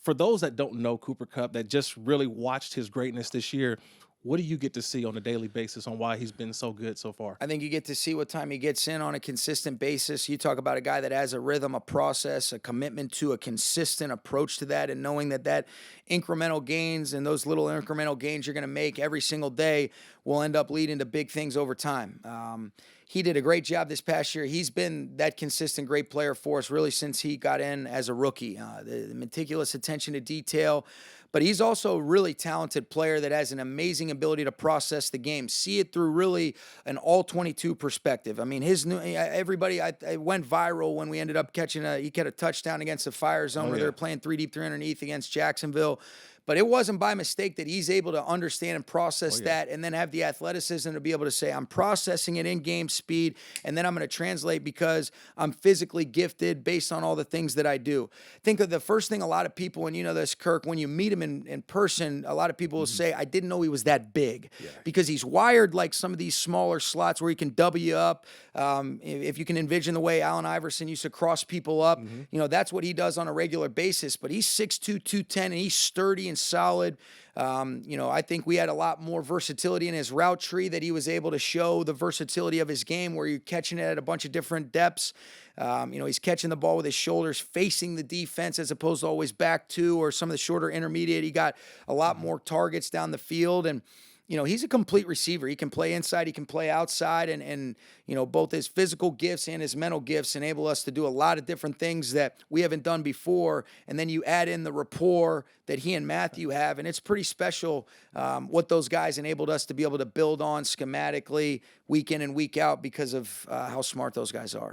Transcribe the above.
For those that don't know Cooper Kupp, that just really watched his greatness this year, what do you get to see on a daily basis on why he's been so good so far? I think you get to see what time he gets in on a consistent basis. You talk about a guy that has a rhythm, a process, a commitment to a consistent approach to that, and knowing that incremental gains and those little incremental gains you're going to make every single day will end up leading to big things over time. He did a great job this past year. He's been that consistent great player for us really since he got in as a rookie. The meticulous attention to detail, but he's also a really talented player that has an amazing ability to process the game, see it through really an all 22 perspective. I mean, I went viral when we ended up he got a touchdown against the Fire Zone where they were playing 3 deep, 3 underneath against Jacksonville. But it wasn't by mistake that he's able to understand and process that and then have the athleticism to be able to say, I'm processing it in game speed, and then I'm going to translate because I'm physically gifted based on all the things that I do. Think of the first thing a lot of people, and you know this, Kirk, when you meet him in person, a lot of people will say, I didn't know he was that big because he's wired like some of these smaller slots where he can W up. If you can envision the way Allen Iverson used to cross people up, you know, that's what he does on a regular basis. But he's 6'2", 210, and he's sturdy and solid. You know, I think we had a lot more versatility in his route tree that he was able to show the versatility of his game where you're catching it at a bunch of different depths. You know, he's catching the ball with his shoulders facing the defense as opposed to always back to or some of the shorter intermediate. He got a lot more targets down the field, and you know, he's a complete receiver. He can play inside, he can play outside, and you know, both his physical gifts and his mental gifts enable us to do a lot of different things that we haven't done before. And then you add in the rapport that he and Matthew have, and it's pretty special what those guys enabled us to be able to build on schematically week in and week out because of how smart those guys are.